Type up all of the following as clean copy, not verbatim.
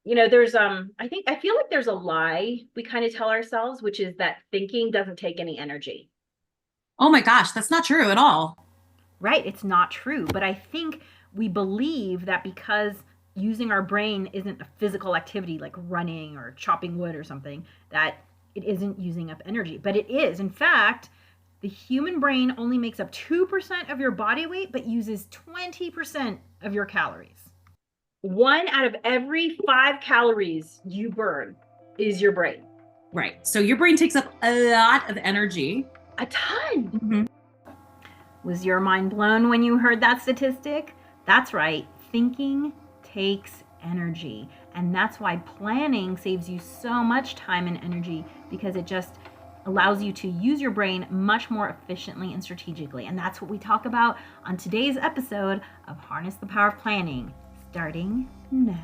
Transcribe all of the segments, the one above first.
there's I feel like there's a lie we kind of tell ourselves, which is that thinking doesn't take any energy. Oh my gosh, that's not true at all. Right, it's not true, but I think we believe that because using our brain isn't a physical activity like running or chopping wood or something, that it isn't using up energy. But it is. In fact, the human brain only makes up 2% of your body weight, but uses 20% of your calories. One out of every 5 calories you burn is your brain. Right. So your brain takes up a lot of energy. A ton. Mhm. Was your mind blown when you heard that statistic? That's right. Thinking takes energy. And that's why planning saves you so much time and energy, because it just allows you to use your brain much more efficiently and strategically. And that's what we talk about on today's episode of Harness the Power of Planning, starting now.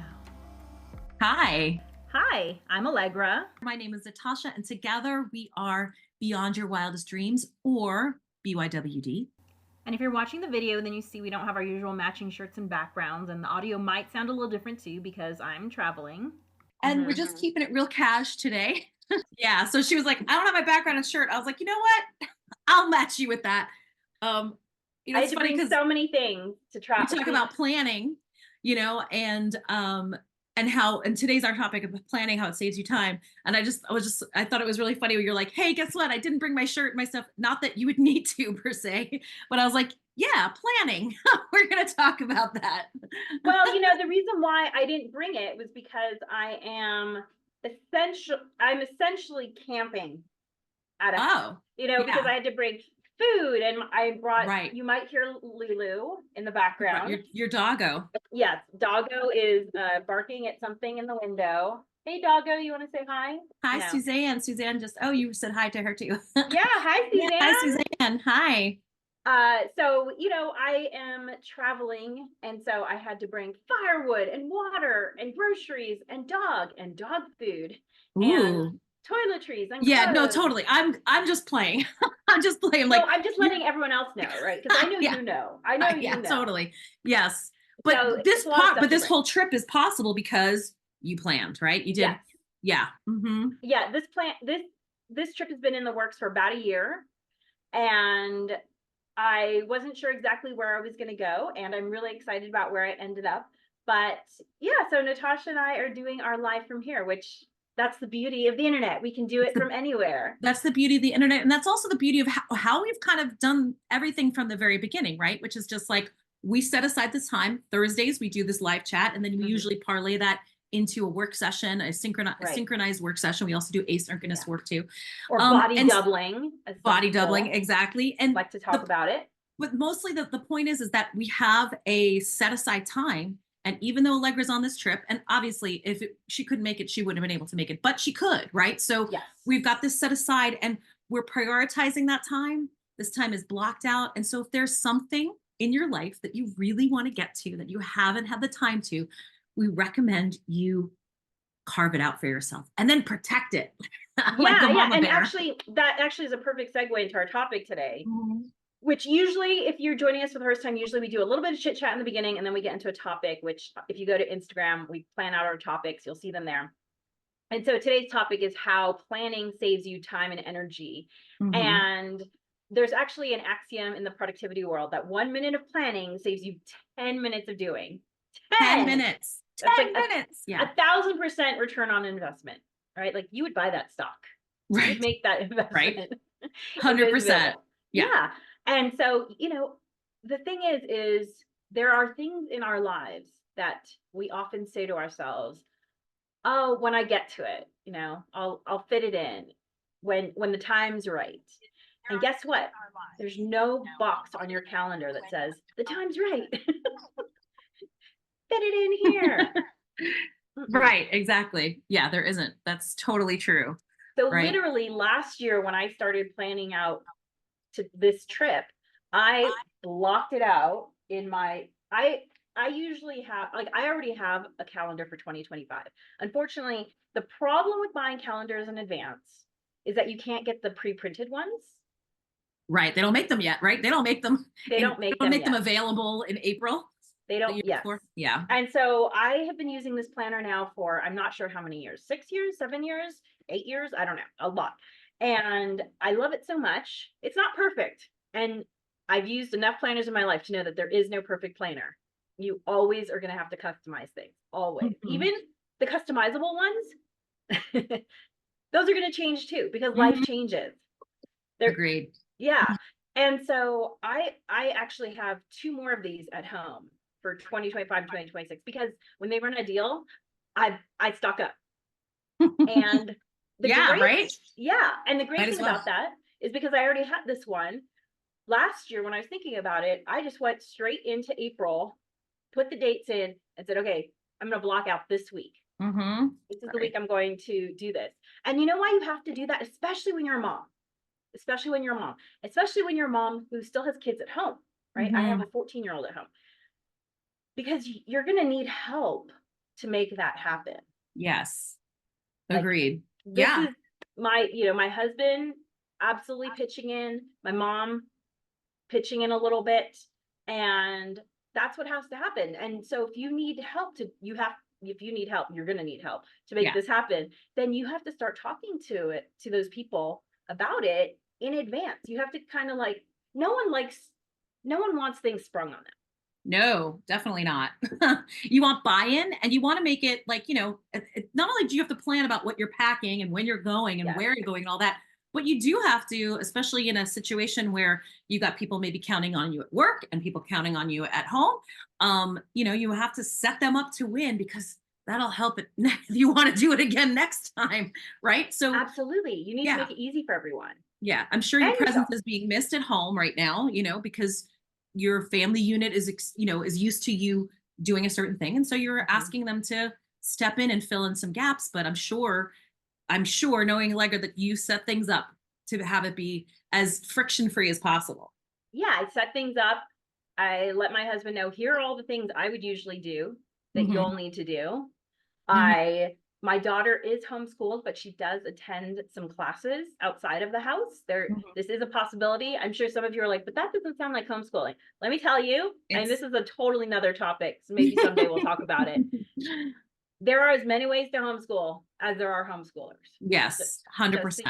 Hi, Hi, I'm Allegra. my name is Natascha, and together we are Beyond Your Wildest Dreams, or BYWD. And if you're watching the video, then you see we don't have our usual matching shirts and backgrounds, and the audio might sound a little different too because I'm traveling. And we're just keeping it real cash today. Yeah. So she was like, I don't have my background and shirt. I was like, you know what? I'll match you with that. Um, I had it's to funny bring because so many things to we try. talk about planning, and how, and today's our topic of planning, how it saves you time. And I thought it was really funny when you're like, hey, guess what? I didn't bring my shirt, my stuff. Not that you would need to per se, but I was like, yeah, planning. We're going to talk about that. Well, the reason why I didn't bring it was because I'm essentially camping at a, Oh, because yeah, I had to bring food, and I brought, right. you might hear Lulu in the Right. background. Your doggo. Yes, Doggo is barking at something in the window. Hey, Doggo, you want to say hi? Hi, No. Suzanne. Suzanne just, oh, you said hi to her too. Yeah, hi, Yeah, hi, Suzanne. Suzanne. Hi. So, I am traveling, and so I had to bring firewood and water and groceries and dog food and Ooh. toiletries and Yeah, no, clothes. totally. I'm just playing. I'm just playing. I'm No, like, I'm just you're letting everyone else know, right? Because I know yeah, you know. I know yeah, you know. totally. Yes. So But this it's a lot of part, stuff but to this bring. whole trip is possible because you planned, right? You did. Yes. Yeah. Mm-hmm. Yeah, this trip has been in the works for about a year, and I wasn't sure exactly where I was going to go, and I'm really excited about where I ended up. But yeah, so Natascha and I are doing our live from here, which that's the beauty of the internet. We can do it from anywhere. That's the beauty of the internet. And that's also the beauty of how we've kind of done everything from the very beginning, right? Which is just like we set aside this time. Thursdays, we do this live chat, and then we Mhm. usually parlay that into a work session, a Right. synchronized work session. We also do asynchronous Yeah. work too. Or body And doubling, as some body doubling, people exactly. And like to talk the about it. but mostly the point is that we have a set aside time. And even though Allegra's on this trip, and obviously if she couldn't make it, she wouldn't have been able to make it, but she could, right? So Yes. we've got this set aside and we're prioritizing that time. This time is blocked out. And so if there's something in your life that you really want to get to that you haven't had the time to, we recommend you carve it out for yourself and then protect it like a Yeah, yeah. mama And bear. that actually is a perfect segue into our topic today, Mhm. which usually, if you're joining us for the first time, usually we do a little bit of chit chat in the beginning, and then we get into a topic, which if you go to Instagram, we plan out our topics, you'll see them there. And so today's topic is how planning saves you time and energy. Mhm. And there's actually an axiom in the productivity world that 1 minute of planning saves you 10 minutes of doing. 10 10. minutes. That's like 10 minutes. a Yeah. 1,000% return on investment, right? Like you would buy that stock. You would Right. make that Right. investment if it was 100%. available. Yeah. Yeah. And so, the thing is there are things in our lives that we often say to ourselves, oh, when I get to it, I'll fit it in when the time's right. And guess what? There's no box on your calendar that says the time's right. Fit it in here. Mm-mm. Right, exactly. Yeah, there isn't. That's totally true. So Right. literally last year when I started planning out to this trip, I blocked it out in my I usually have, like, I already have a calendar for 2025. Unfortunately, the problem with buying calendars in advance is that you can't get the pre-printed ones. Right. They don't make them yet, right? They don't make them They don't they make don't them make them yet. available in April. They The don't, year yes. before? Yeah. And so I have been using this planner now for, I'm not sure how many years, 6 years, 7 years, 8 years, I don't know, a lot. And I love it so much. It's not perfect. And I've used enough planners in my life to know that there is no perfect planner. You always are going to have to customize things, always. Even the customizable ones, those are going to change too, because life changes. They're, Agreed. yeah. And so I actually have two more of these at home for 2025 2026, because when they run a deal, I stock up. And the Yeah, great right? yeah, and the Might great as thing well. about that is because I already had this one last year. When I was thinking about it, I just went straight into April, put the dates in, and said, okay, I'm going to block out this week. This is the week I'm going to do this. And you know why you have to do that, especially when you're a mom, especially when you're a mom, especially when you're a mom who still has kids at home, right? I have a 14-year-old at home, because you're going to need help to make that happen. Yes. Like, Agreed. this Yeah. is my husband absolutely pitching in, my mom pitching in a little bit, and that's what has to happen. And so if you need help if you need help, you're going to need help to make Yeah. this happen, then you have to start talking to those people about it in advance. You have to kind of like, no one wants things sprung on them. No, definitely not. You want buy-in, and you want to make it like, not only do you have to plan about what you're packing and when you're going and Yes. where you're going and all that, but you do have to, especially in a situation where you got people maybe counting on you at work and people counting on you at home. You have to set them up to win, because that'll help it if you want to do it again next time, right? So Absolutely. You need to yeah. make it easy for everyone. Yeah, I'm sure your And presence yourself. is being missed at home right now, because your family unit is used to you doing a certain thing. And so you're asking them to step in and fill in some gaps. But I'm sure knowing Allegra that you set things up to have it be as friction free as possible. Yeah, I set things up. I let my husband know, here are all the things I would usually do that you'll need to do. My daughter is homeschooled, but she does attend some classes outside of the house. This is a possibility. I'm sure some of you are like, but that doesn't sound like homeschooling. Let me tell you, and this is a totally another topic, so maybe someday we'll talk about it. There are as many ways to homeschool as there are homeschoolers. Yes, 100%.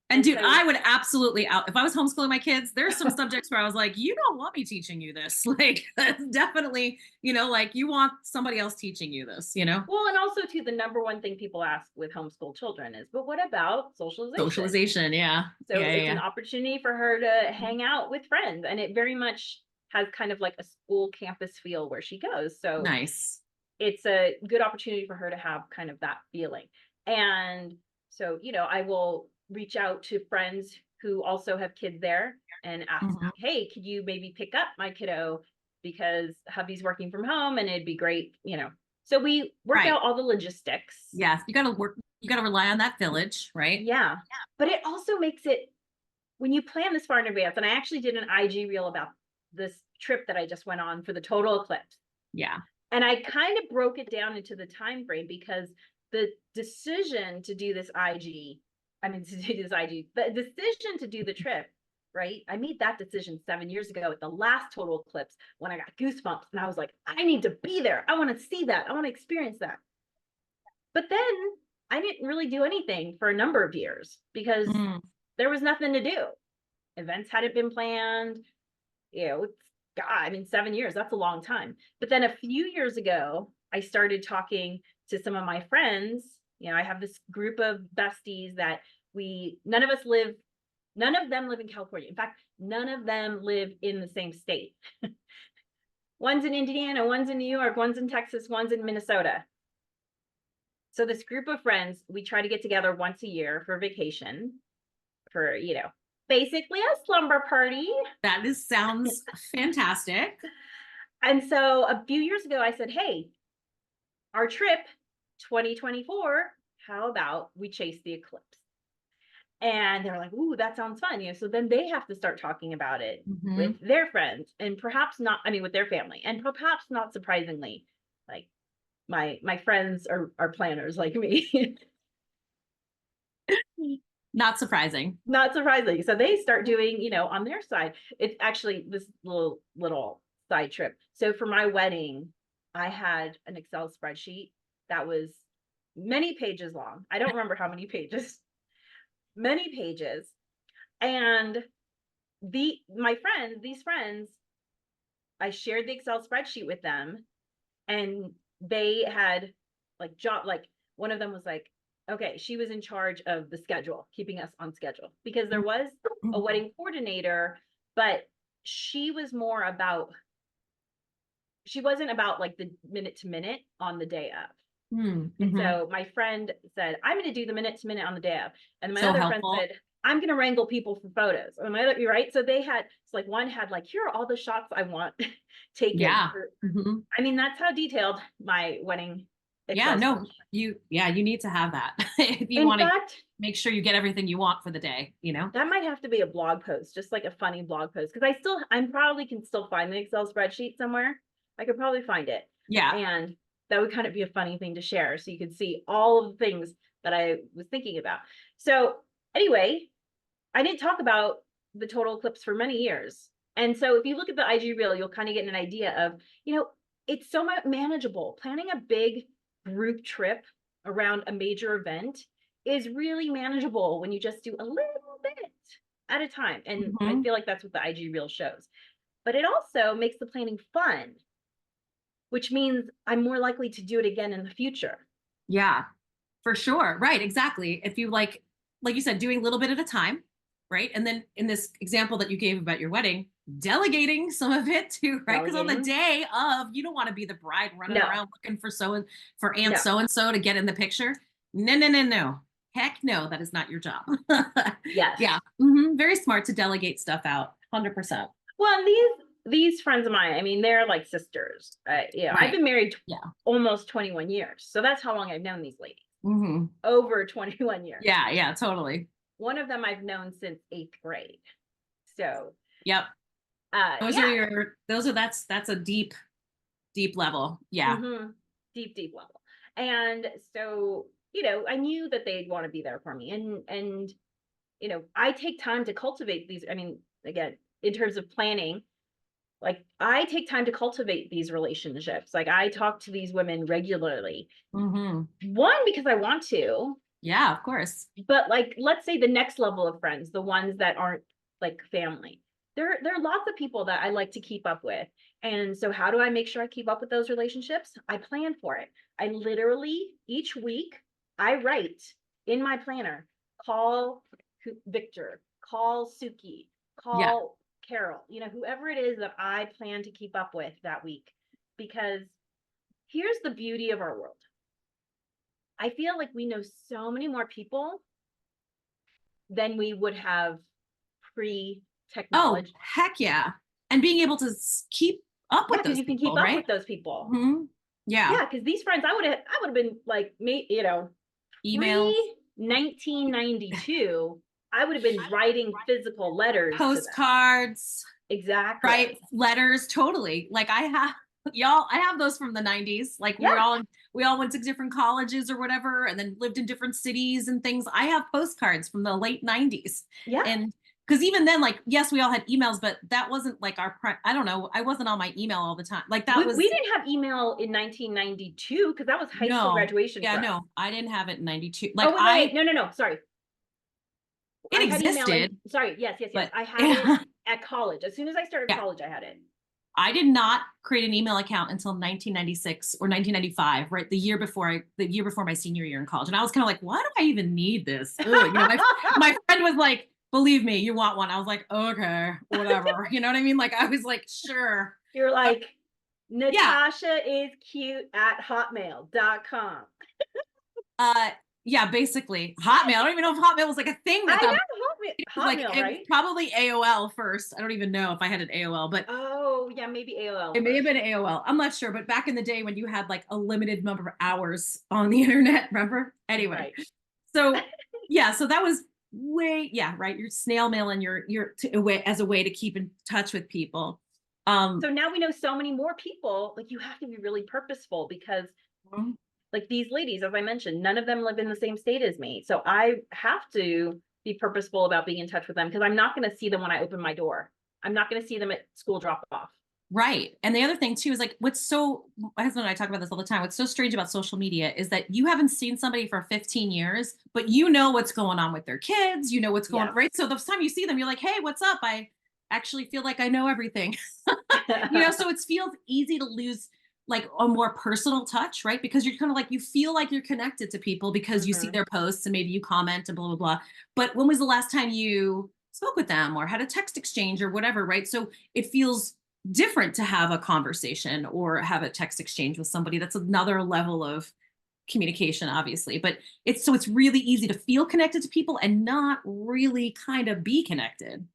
And dude, so, I would absolutely if I was homeschooling my kids, there's some subjects where I was like, you don't want me teaching you this. Like, that's definitely, like you want somebody else teaching you this, Well, and also too, the number one thing people ask with homeschool children is, but what about socialization? Socialization, yeah. So yeah, it's an opportunity for her to hang out with friends. And it very much has kind of like a school campus feel where she goes. So nice. It's a good opportunity for her to have kind of that feeling. And so, I will reach out to friends who also have kids there and ask, hey, could you maybe pick up my kiddo, because hubby's working from home and it'd be great, So we work out all the logistics. Yes, you got to rely on that village, right? Yeah. But it also makes it, when you plan this far in advance, and I actually did an IG reel about this trip that I just went on for the total eclipse. Yeah. And I kind of broke it down into the time frame, because the decision to do this IG, the decision to do the trip, right? I made that decision 7 years ago at the last total eclipse, when I got goosebumps and I was like, I need to be there. I want to see that. I want to experience that. But then I didn't really do anything for a number of years, because there was nothing to do. Events hadn't been planned. God, 7 years, that's a long time. But then a few years ago, I started talking to some of my friends. I have this group of besties that none of them live in California. In fact, none of them live in the same state. One's in Indiana, one's in New York, one's in Texas, one's in Minnesota. So this group of friends, we try to get together once a year for vacation, for, basically a slumber party. That sounds fantastic. And so a few years ago, I said, hey, our trip 2024, how about we chase the eclipse? And they're like, ooh, that sounds fun. So then they have to start talking about it with their friends, and perhaps not, with their family. And perhaps not surprisingly, like my friends are planners like me. Not surprising. Not surprising. So they start doing, on their side. It's actually this little side trip. So for my wedding, I had an Excel spreadsheet that was many pages long. I don't remember how many pages, many pages. And these friends, I shared the Excel spreadsheet with them, and they had like one of them was like, okay, she was in charge of the schedule, keeping us on schedule, because there was a wedding coordinator, but she wasn't about like the minute to minute on the day of. Mm-hmm. And so my friend said, I'm going to do the minute to minute on the day of. And my So other helpful. friend said, I'm going to wrangle people for photos. And my other, you're right. So they had, it's like one had like, here are all the shots I want taken. Yeah. Mm-hmm. I mean, that's how detailed my wedding Yeah, Excel no, spreadsheet. you need to have that if you In want to fact, make sure you get everything you want for the day, you know? that might have to be a blog post, just like a funny blog post. Cause I'm probably can still find the Excel spreadsheet somewhere. I could probably find it. Yeah. And that would kind of be a funny thing to share. So you could see all of the things that I was thinking about. So anyway, I didn't talk about the total eclipse for many years. And so if you look at the IG reel, you'll kind of get an idea of, it's so much manageable. Planning a big group trip around a major event is really manageable when you just do a little bit at a time. And I Mm-hmm. feel like that's what the IG reel shows. But it also makes the planning fun, which means I'm more likely to do it again in the future. Yeah, for sure. Right, exactly. If you like you said, doing a little bit at a time, right? And then in this example that you gave about your wedding, delegating some of it too, right? Because on the Delegating? day of, you don't want to be the bride running No, around looking for aunt no. so and so to get in the picture. No, no, no, no. Heck no, that is not your job. Yes. Yeah. Mm-hmm. Very smart to delegate stuff out. 100%. Well, these friends of mine, I mean, they're like sisters. I've Right. been married Yeah. almost 21 years. So that's how long I've known these ladies. Mm-hmm. Over 21 years. Yeah, yeah, totally. One of them I've known since 8th grade. So, Yep. yeah. That's a deep level. Yeah. Mm-hmm. Deep level. And so, I knew that they'd want to be there for me. And I take time to cultivate these. I mean, again, in terms of planning, like I take time to cultivate these relationships. Like I talk to these women regularly. Mm-hmm. One, because I want to, Yeah, of course. but like let's say the next level of friends, the ones that aren't like family. There are lots of people that I like to keep up with. And so how do I make sure I keep up with those relationships? I plan for it. I literally each week I write in my planner, call Victor, call Suki, Yeah. call Carol, whoever it is that I plan to keep up with that week. Because here's the beauty of our world. I feel like we know so many more people than we would have Oh, pre-technology. heck yeah. And being able to keep up Yeah, with because those you can keep people, up right? with those people. Mm-hmm. Yeah. Yeah, because these friends, I would have been like me, Emails, pre 1992. I would have been writing physical letters to them. postcards, Exactly. right? Letters, totally. Like I have those from the 90s. Like Yeah. we all went to different colleges or whatever and then lived in different cities and things. I have postcards from the late 90s. Yeah. And because even then, like, yes, we all had emails, but that wasn't like I don't know. I wasn't on my email all the time. Like that was We didn't have email in 1992 because that was high school no. graduation Yeah, for us. no, I didn't have it in 92. Oh, Like wait. No. Sorry. it I had email existed. sorry. Yes. But I had it at college. As soon as I started yeah. college, I had it. I did not create an email account until 1996 or 1995, right? The year before my senior year in college. And I was kind of like, why do I even need this? Ugh. My friend was like, believe me, you want one. I was like, okay, whatever. You know what I mean? Like, I was like, sure. You're like, Natascha yeah. is cute at hotmail.com. Yeah, basically Hotmail. I don't even know if Hotmail was like a thing. I know Hotmail, right? it was probably AOL first. I don't even know if I had an AOL, but oh yeah, maybe AOL. It may have been AOL. I'm not sure, but back in the day when you had like a limited number of hours on the internet, remember? Anyway, right. So yeah, so that was right. You're snail mailing as a way to keep in touch with people. So now we know so many more people. Like you have to be really purposeful because like these ladies, as I mentioned, none of them live in the same state as me. So I have to be purposeful about being in touch with them because I'm not going to see them when I open my door. I'm not going to see them at school drop off. Right. And the other thing too is like my husband and I talk about this all the time. What's so strange about social media is that you haven't seen somebody for 15 years, but you know what's going on with their kids, you know what's going on, Yes. right? So the time you see them, you're like, hey, what's up? I actually feel like I know everything. So it feels easy to lose like a more personal touch, right? Because you're kind of like you feel like you're connected to people because you see Mhm. their posts and maybe you comment and blah blah blah. But when was the last time you spoke with them or had a text exchange or whatever, right? So it feels different to have a conversation or have a text exchange with somebody. That's another level of communication, obviously. But it's really easy to feel connected to people and not really kind of be connected.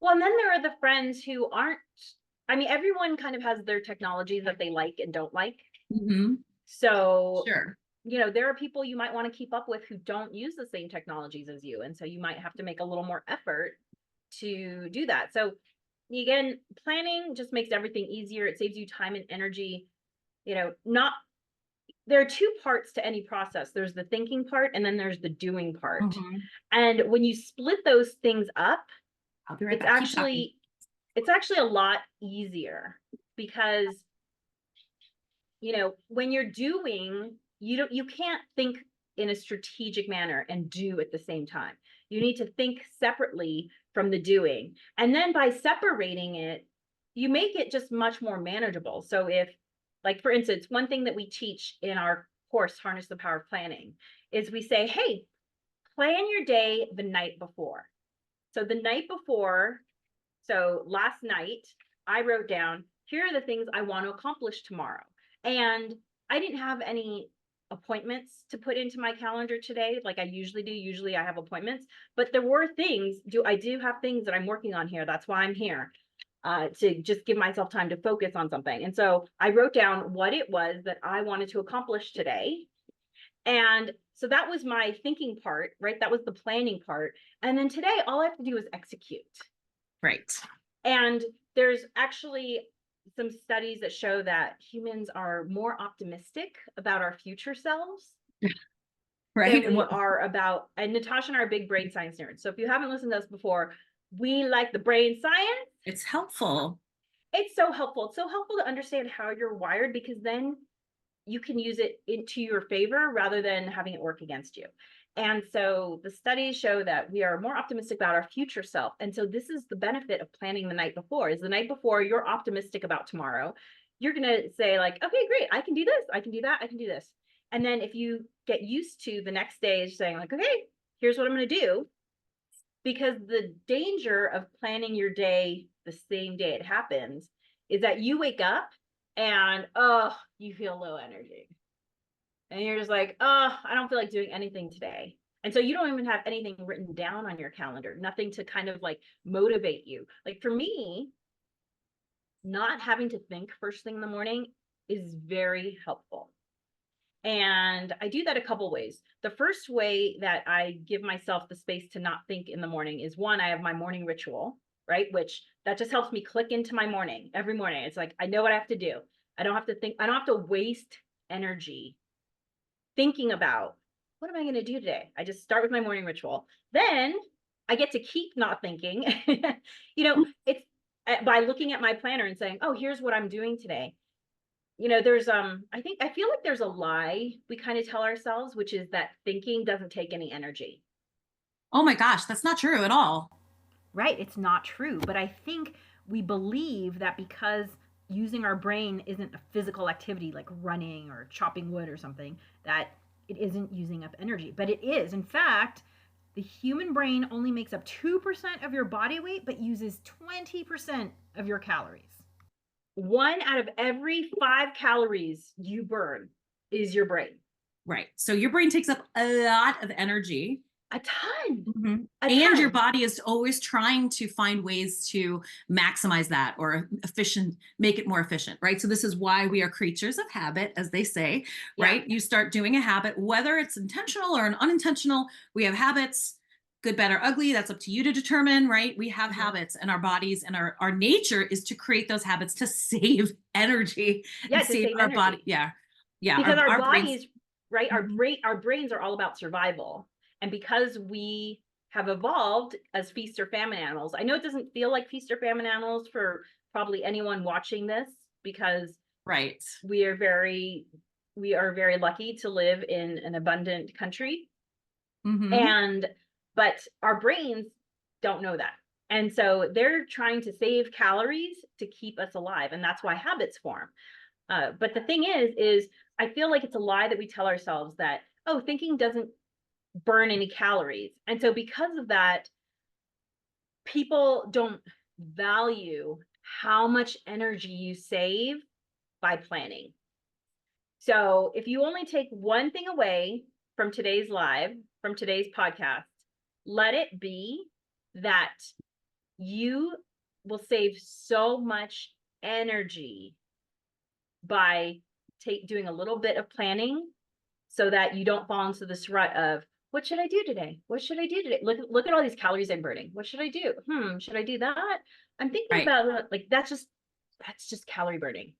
Well, and then there are the friends who aren't, I mean, everyone kind of has their technologies that they like and don't like. Hmm. So, Sure. there are people you might want to keep up with who don't use the same technologies as you. And so you might have to make a little more effort to do that. So, again, planning just makes everything easier. It saves you time and energy. Not There are two parts to any process. There's the thinking part and then there's the doing part. Hmm. And when you split those things up, I'll be right it's back. Keep talking. actually it's actually a lot easier because when you're doing, you can't think in a strategic manner and do at the same time. You need to think separately from the doing. And then by separating it, you make it just much more manageable. So if, like, for instance, one thing that we teach in our course, Harness the Power of Planning, is we say, hey, plan your day the night before. So the night before, so last night, I wrote down, here are the things I want to accomplish tomorrow. And I didn't have any appointments to put into my calendar today, like I usually do. Usually I have appointments, but there were things, I do have things that I'm working on here. That's why I'm here, to just give myself time to focus on something. And so I wrote down what it was that I wanted to accomplish today. And so that was my thinking part, right? That was the planning part. And then today, all I have to do is execute. Right. And there's actually some studies that show that humans are more optimistic about our future selves Right. than And we what are about, and Natascha and I are big brain science nerds. So if you haven't listened to us before, we like the brain science. it's helpful. It's so helpful. It's so helpful to understand how you're wired because then you can use it into your favor rather than having it work against you. And so the studies show that we are more optimistic about our future self. And so this is the benefit of planning the night before, is the night before you're optimistic about tomorrow. You're going to say like, okay, great. I can do this. I can do that. I can do this. And then if you get used to the next day is saying like, okay, here's what I'm going to do. Because the danger of planning your day the same day it happens is that you wake up and you feel low energy and you're just like, I don't feel like doing anything today. And so you don't even have anything written down on your calendar, nothing to kind of like motivate you. Like for me, not having to think first thing in the morning is very helpful. And I do that a couple ways. The first way that I give myself the space to not think in the morning is, one, I have my morning ritual, right? Which that just helps me click into my morning every morning. It's like, I know what I have to do. I don't have to think, I don't have to waste energy thinking about what am I going to do today? I just start with my morning ritual. Then I get to keep not thinking. It's by looking at my planner and saying, oh, here's what I'm doing today. There's I feel like there's a lie we kind of tell ourselves, which is that thinking doesn't take any energy. Oh my gosh, that's not true at all. Right, it's not true, but I think we believe that because using our brain isn't a physical activity like running or chopping wood or something, that it isn't using up energy, but it is. In fact, the human brain only makes up 2% of your body weight but uses 20% of your calories. One out of every 5 calories you burn is your brain. Right. So your brain takes up a lot of energy. A ton. Mhm. A And your ton. body is always trying to find ways to maximize that or make it more efficient, right? So this is why we are creatures of habit, as they say, Yeah. right? You start doing a habit, whether it's intentional or an unintentional, we have habits, good, bad, or ugly. That's up to you to determine, right? We have habits and our bodies and our nature is to create those habits to save energy and Yeah, to save save our body. energy. Yeah. Yeah. Because our Our brains. bodies, right? Mhm. Our brains are all about survival. And because we have evolved as feast or famine animals, I know it doesn't feel like feast or famine animals for probably anyone watching this, because Right. we are very lucky to live in an abundant country. Mm-hmm. And but our brains don't know that. And so they're trying to save calories to keep us alive, and that's why habits form. But the thing is I feel like it's a lie that we tell ourselves that, oh, thinking doesn't burn any calories. And so because of that, people don't value how much energy you save by planning. So if you only take one thing away from today's live, from today's podcast, let it be that you will save so much energy by doing a little bit of planning, so that you don't fall into this rut of, what should I do today? What should I do today? Look at all these calories I'm burning. What should I do? Should I do that? I'm thinking Right. about, like, that's just calorie burning.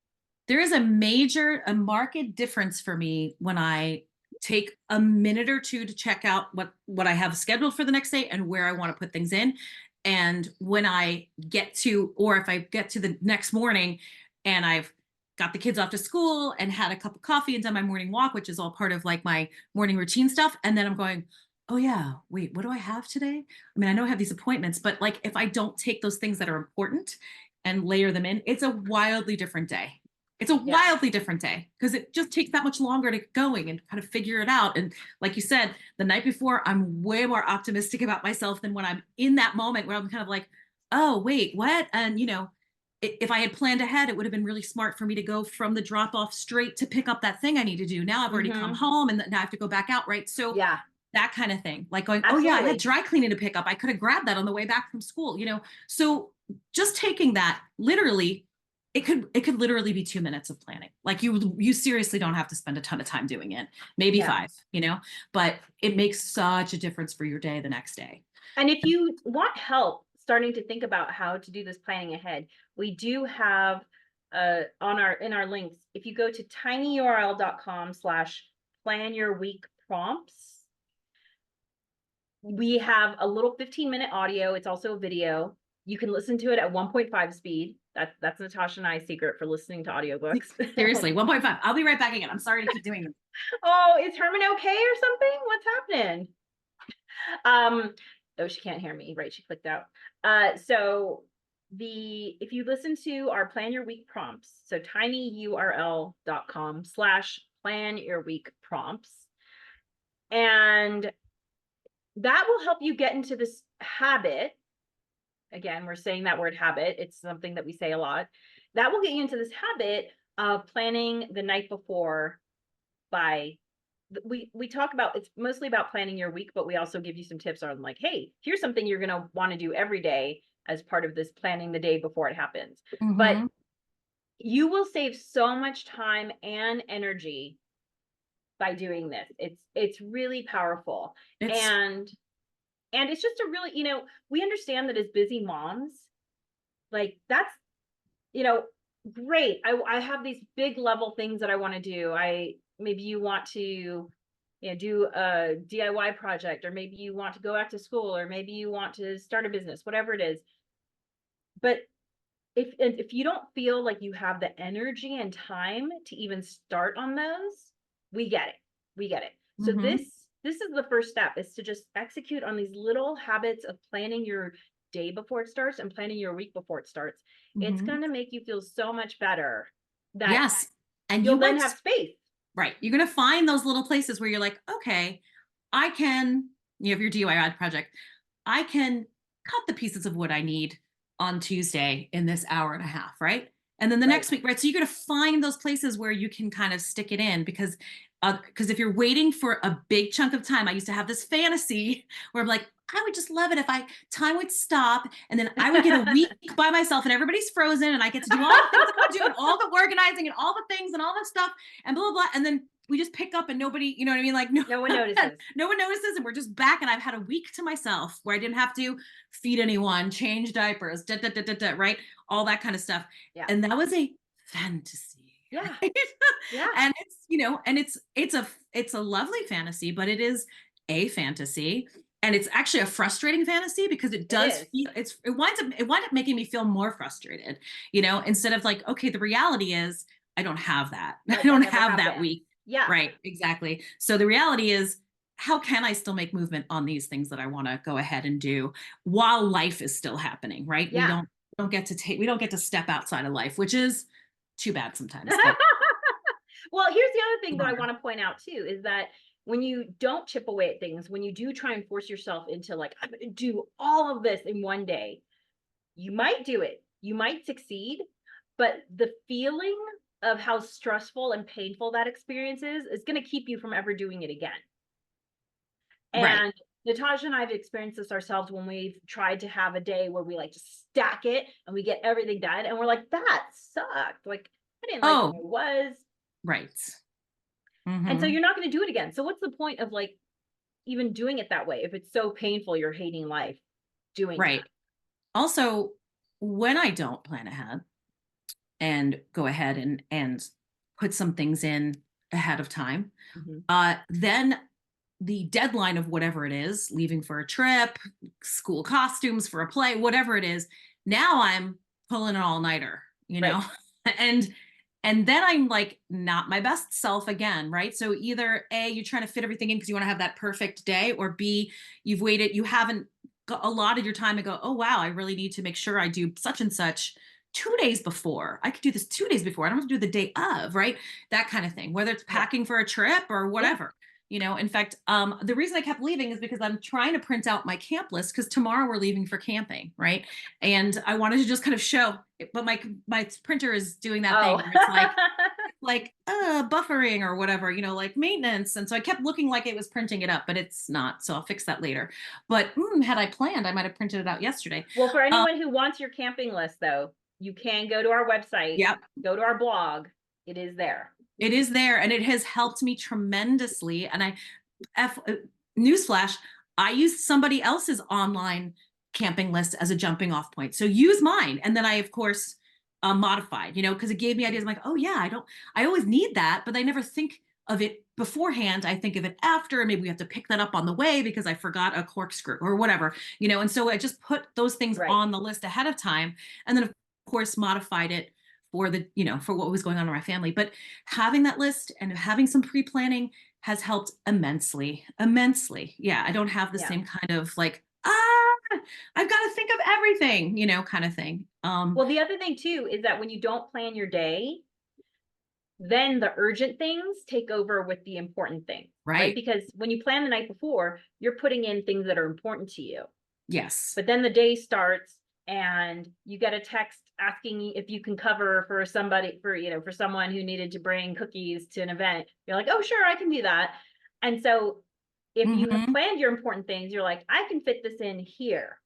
There is a marked difference for me when I take a minute or two to check out what I have scheduled for the next day and where I want to put things in. And when I get to, or if I get to the next morning and I've got the kids off to school and had a cup of coffee and done my morning walk, which is all part of like my morning routine stuff. And then I'm going, oh yeah, wait, what do I have today? I mean, I know I have these appointments, but like if I don't take those things that are important and layer them in, it's a wildly different day. It's a Yeah. wildly different day because it just takes that much longer to get going and kind of figure it out. And like you said, the night before, I'm way more optimistic about myself than when I'm in that moment where I'm kind of like, oh, wait, what? And, if I had planned ahead, it would have been really smart for me to go from the drop off straight to pick up that thing I need to do. Now I've already come home and now I have to go back out. Right. So Yeah, that kind of thing, like going, oh yeah, I had absolutely. dry cleaning to pick up. I could have grabbed that on the way back from school, So just taking that literally, it could literally be 2 minutes of planning. Like you seriously don't have to spend a ton of time doing it, maybe Yeah. 5, but it makes such a difference for your day the next day. And if you want help starting to think about how to do this planning ahead, we do have in our links, if you go to tinyurl.com/plan your week prompts, we have a little 15-minute audio. It's also a video. You can listen to it at 1.5 speed. That's Natascha and I's secret for listening to audiobooks. Seriously, 1.5. I'll be right back again. I'm sorry to keep doing this. Oh, is Herman okay or something? What's happening? Oh, she can't hear me, right? She clicked out. So if you listen to our plan your week prompts, so tinyurl.com/plan your week prompts, and that will help you get into this habit. Again, we're saying that word habit. It's something that we say a lot. That will get you into this habit of planning the night before. We talk about, it's mostly about planning your week, but we also give you some tips on, like, hey, here's something you're going to want to do every day as part of this planning the day before it happens. But you will save so much time and energy by doing this. It's really powerful. And it's just a really, we understand that as busy moms, like, that's, great. I have these big level things that I want to do. Maybe you want to, do a DIY project, or maybe you want to go back to school, or maybe you want to start a business, whatever it is. But if you don't feel like you have the energy and time to even start on those, we get it. So this is the first step, is to just execute on these little habits of planning your day before it starts and planning your week before it starts. It's going to make you feel so much better that yes, and you'll then have space. Right. You're going to find those little places where you're like, okay, I can, you have your DIY project, I can cut the pieces of wood I need on Tuesday in this hour and a half, right? And then the next week, right? So you're going to find those places where you can kind of stick it in, because if you're waiting for a big chunk of time, I used to have this fantasy where I'm like, I would just love it if time would stop and then I would get a week by myself and everybody's frozen and I get to do all the things I want to do and all the organizing and all the things and all the stuff and blah, blah, blah. And then we just pick up and nobody, you know what I mean? Like no one notices. No one notices, and we're just back, and I've had a week to myself where I didn't have to feed anyone, change diapers, right? All that kind of stuff. Yeah. And that was a fantasy. Yeah. Right? Yeah. And it's, it's a lovely fantasy, but it is a fantasy. And it's actually a frustrating fantasy because it It does is. feel, it winds up making me feel more frustrated, instead of like, okay, the reality is I don't have that. I Right, that don't never have that happened. week. Yeah. Right. Exactly. So the reality is, how can I still make movement on these things that I want to go ahead and do while life is still happening? Right. We Yeah. don't get to we don't get to step outside of life, which is too bad sometimes, but Well, here's the other thing that I bummer. want to point out too is that when you don't chip away at things, when you do try and force yourself into like, I'm going to do all of this in one day, you might do it, you might succeed, but the feeling of how stressful and painful that experience is going to keep you from ever doing it again. Right. And Natasha and I have experienced this ourselves when we've tried to have a day where we like just stack it and we get everything done. And we're like, that sucked. Like, I didn't like Oh, where I was. right. And so Hmm. you're not going to do it again. So what's the point of like even doing it that way if it's so painful you're hating life doing that? Right. Also, when I don't plan ahead and go ahead and put some things in ahead of time, Mhm. then the deadline of whatever it is, leaving for a trip, school costumes for a play, whatever it is, now I'm pulling an all-nighter, Right. and and then I'm like not my best self again, right? So either A, you're trying to fit everything in because you want to have that perfect day, or B, you haven't got a lot of your time and go, oh wow, I really need to make sure I do such and such 2 days before. I could do this 2 days before. I don't have to do the day of, right? That kind of thing, whether it's Yeah. packing for a trip or Yeah. whatever. In fact, the reason I kept leaving is because I'm trying to print out my camp list because tomorrow we're leaving for camping, right? And I wanted to just kind of show, but my printer is doing that thing Oh. where it's like buffering or whatever, like maintenance. And so I kept looking like it was printing it up, but it's not. So I'll fix that later. But had I planned, I might have printed it out yesterday. Well, for Um, anyone who wants your camping list though, you can go to our website, yep, go to our blog. It is there. it is there, and it has helped me tremendously. And F newsflash, I used somebody else's online camping list as a jumping off point. So use mine. And then I, of course, modified, because it gave me ideas. I'm like, oh yeah, I always need that, but I never think of it beforehand. I think of it after, and maybe we have to pick that up on the way because I forgot a corkscrew or whatever, and so I just put those things Right. on the list ahead of time. And then of course modified it for for what was going on in my family. But having that list and having some pre-planning has helped immensely, immensely. Yeah, I don't have the Yeah. same kind of like, I've got to think of everything, kind of thing. Well, the other thing too is that when you don't plan your day, then the urgent things take over with the important things, right? Right. Because when you plan the night before, you're putting in things that are important to you. Yes. But then the day starts and you get a text asking if you can cover for somebody for someone who needed to bring cookies to an event. You're like, "Oh, sure, I can do that." And so if you have Hmm. planned your important things, you're like, "I can fit this in here."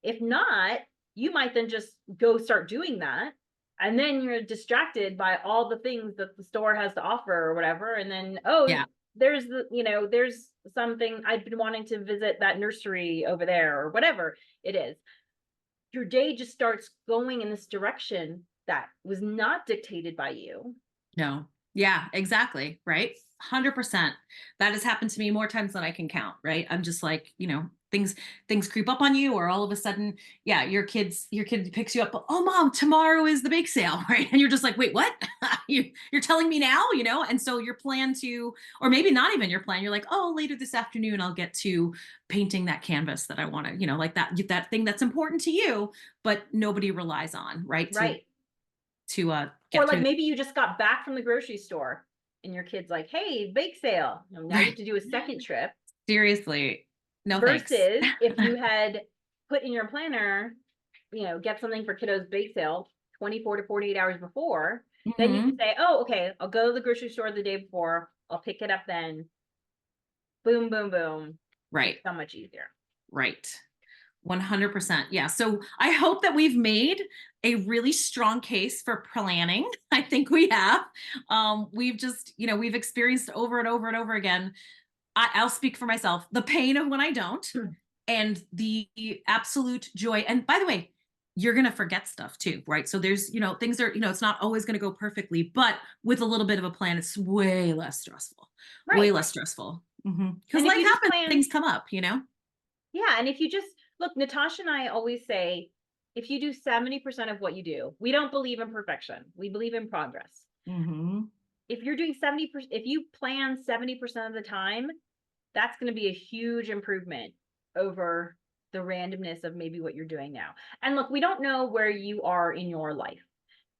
If not, you might then just go start doing that. And then you're distracted by all the things that the store has to offer or whatever. And then, oh, Yeah. there's something I've been wanting to visit that nursery over there or whatever it is. Your day just starts going in this direction that was not dictated by you. No. Yeah, exactly. Right. 100%. That has happened to me more times than I can count. Right. I'm just like, things creep up on you, or all of a sudden, yeah, your kid picks you up. Oh, mom, tomorrow is the bake sale. Right. And you're just like, wait, what? You're telling me now, And so your plan to, or maybe not even your plan, you're like, oh, later this afternoon, I'll get to painting that canvas that I want to, like that thing that's important to you, but nobody relies on, right. To Right. Or get like through. maybe you just got back from the grocery store and your kid's like, hey, bake sale. Now you have Right. to do a second trip. Seriously. No thanks. Versus if you had put in your planner, get something for kiddos bake sale 24 to 48 hours before, then you can Hmm. say, oh, okay, I'll go to the grocery store the day before. I'll pick it up then. Boom, boom, boom. Right. It's so much easier. Right. 100%. Yeah. So I hope that we've made a really strong case for planning. I think we have. We've just, we've experienced over and over and over again. I'll speak for myself, the pain of when I don't, and the absolute joy. And by the way, you're going to forget stuff too, right? So there's, things are, it's not always going to go perfectly, but with a little bit of a plan, it's way less stressful, way Right. less stressful. Because And if life you just happens, plan, things come up. Yeah. And if you just look, Natasha and I always say, if you do 70% of what you do, we don't believe in perfection. We believe in progress. Mm-hmm. If you're doing 70%, if you plan 70% of the time, that's going to be a huge improvement over the randomness of maybe what you're doing now. And look, we don't know where you are in your life.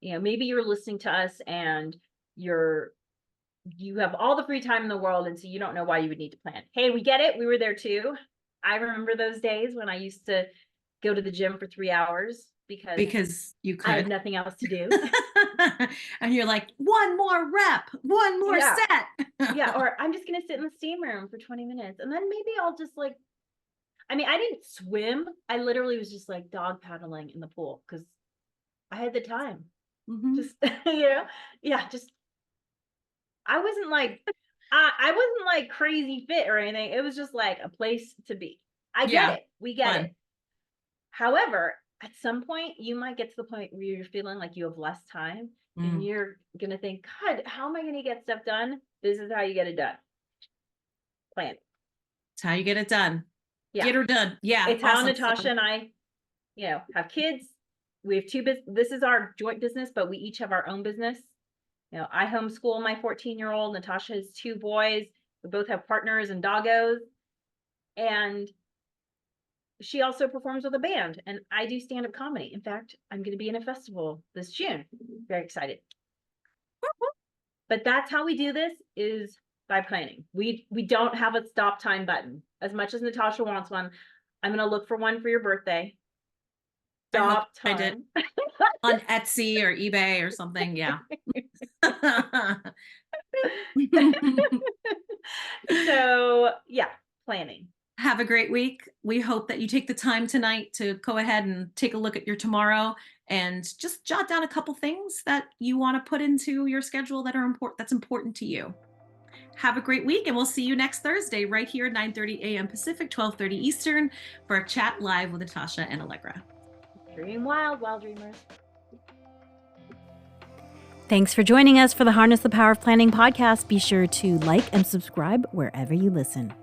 Maybe you're listening to us and you have all the free time in the world, and so you don't know why you would need to plan. Hey, we get it. We were there too. I remember those days when I used to go to the gym for 3 hours Because you I had could. nothing else to do. And you're like, one more rep, one more Yeah. set. Yeah. Or I'm just going to sit in the steam room for 20 minutes. And then maybe I'll just I didn't swim. I literally was just like dog paddling in the pool because I had the time. Mhm. Just, yeah, just, I wasn't I wasn't like crazy fit or anything. It was just like a place to be. I get Yeah, it. We get fun. it. However, at some point, you might get to the point where you're feeling like you have less time and you're going to think, God, how am I going to get stuff done? This is how you get it done. Plan. It's how you get it done. Yeah. Get her done. Yeah. It's how Awesome. Natasha and I, have kids. We have two business. This is our joint business, but we each have our own business. I homeschool my 14-year-old. Natasha has 2 boys. We both have partners and doggos. And she also performs with a band, and I do stand-up comedy. In fact, I'm going to be in a festival this June. Very excited. But that's how we do this, is by planning. We don't have a stop time button. As much as Natasha wants one, I'm going to look for one for your birthday. Stop time. I did on Etsy or eBay or something. Yeah. So yeah, planning. Have a great week. We hope that you take the time tonight to go ahead and take a look at your tomorrow and just jot down a couple things that you want to put into your schedule that's important to you. Have a great week, and we'll see you next Thursday right here at 9:30 a.m. Pacific, 12:30 Eastern for a chat live with Natascha and Alegre. Dream wild, wild dreamers. Thanks for joining us for the Harness the Power of Planning podcast. Be sure to like and subscribe wherever you listen.